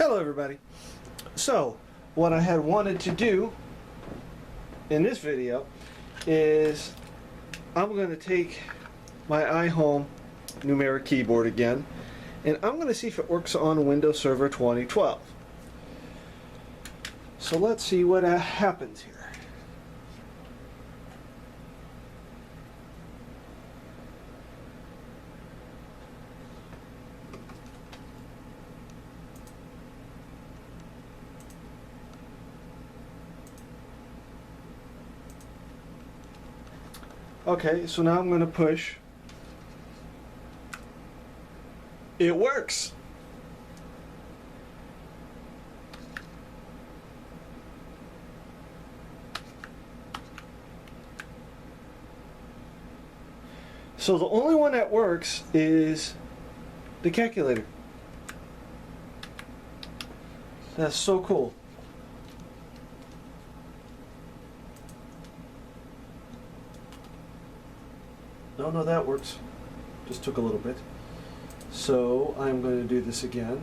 Hello everybody. So what I had wanted to do in this video is I'm going to take my ihome numeric keyboard again and I'm going to see if it works on Windows Server 2012. So let's see what happens here. Okay, so now I'm going to push. It works! So the only one that works is the calculator. That's so cool. No, that works. Just took a little bit. So I'm going to do this again.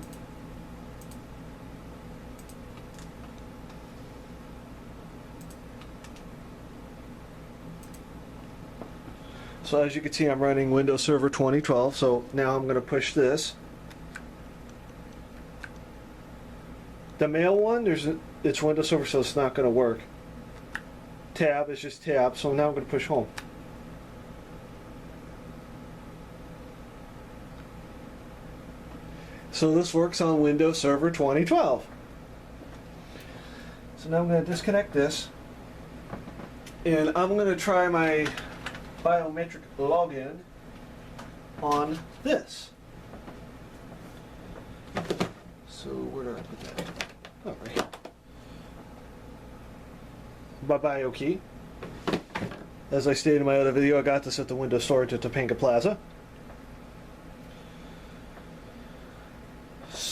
So as you can see, I'm running Windows Server 2012. So now I'm going to push this. The male one, it's Windows Server, so it's not going to work. Tab is just tab. So now I'm going to push home. So this works on Windows Server 2012. So now I'm going to disconnect this and I'm going to try my biometric login on this. So where do I put that? Oh, right here. My bio key. As I stated in my other video, I got this at the Windows storage at Topanga Plaza.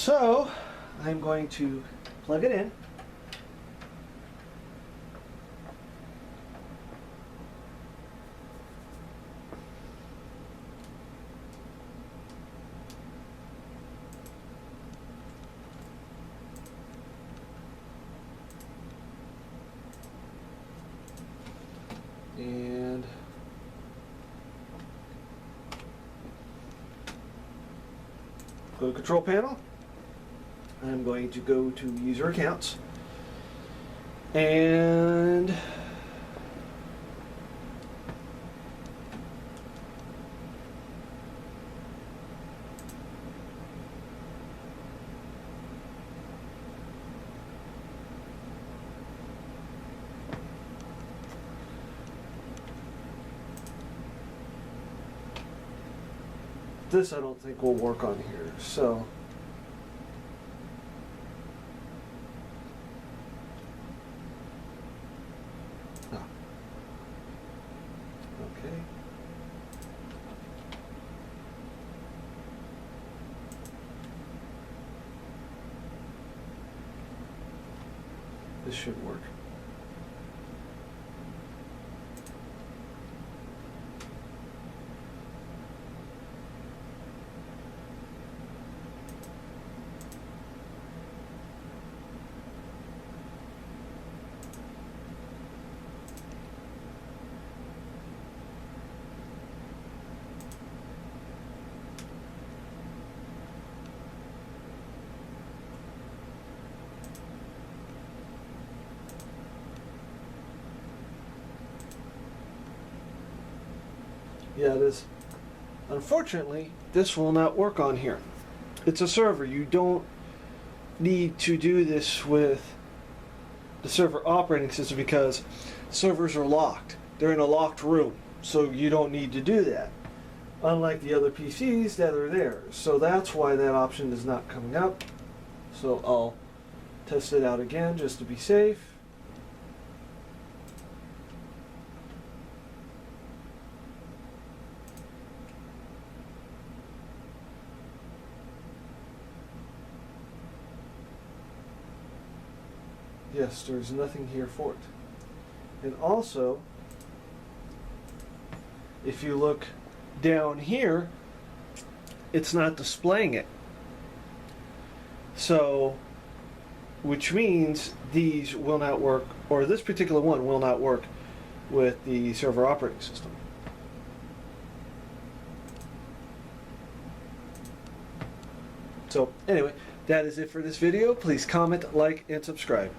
So, I'm going to plug it in. And go to Control Panel. I'm going to go to User Accounts and this I don't think will work on here. So okay. This should work. Yeah, it is. Unfortunately, this will not work on here. It's a server. You don't need to do this with the server operating system because servers are locked. They're in a locked room, so you don't need to do that. Unlike the other PCs that are there. So that's why that option is not coming up. So I'll test it out again just to be safe. Yes, there's nothing here for it. And also, if you look down here, it's not displaying it. So which means these will not work, or this particular one will not work with the server operating system. So anyway, that is it for this video. Please comment, like, and subscribe.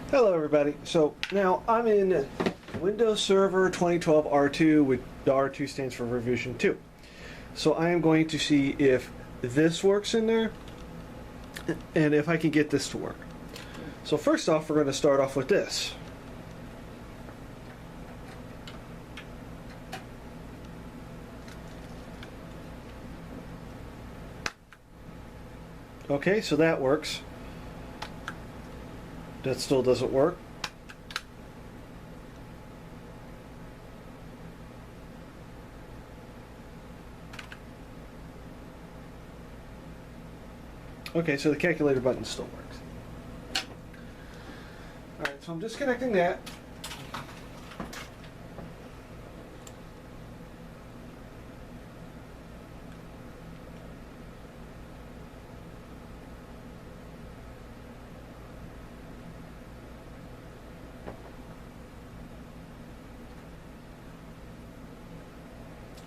Hello everybody. So now I'm in Windows Server 2012 R2, which the R2 stands for revision 2. So I am going to see if this works in there and if I can get this to work. So first off, we're going to start off with this. Okay, so that works. That still doesn't work. Okay, so the calculator button still works. Alright, so I'm disconnecting that.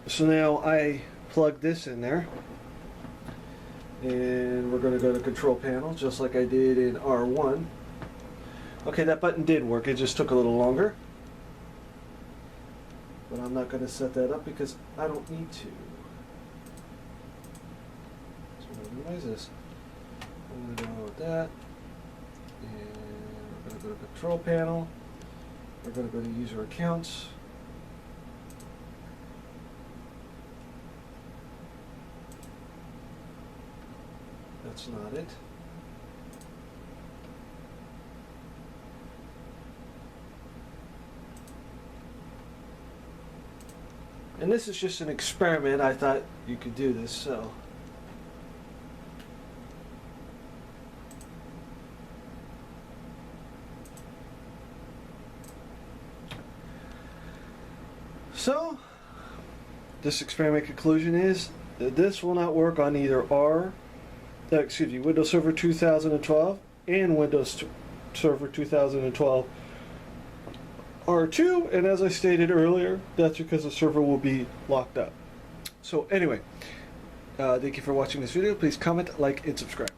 So now I plug this in there, and we're going to go to Control Panel just like I did in R1. Okay, that button did work, it just took a little longer. But I'm not going to set that up because I don't need to. So I'm going to minimize this. I'm going to go with that. And we're going to go to Control Panel. We're going to go to User Accounts. That's not it. And this is just an experiment. I thought you could do this, so. So, this experiment conclusion is that this will not work on either Windows Server 2012 and Windows Server 2012 R2, and as I stated earlier, that's because the server will be locked up. So anyway, thank you for watching this video. Please comment, like, and subscribe.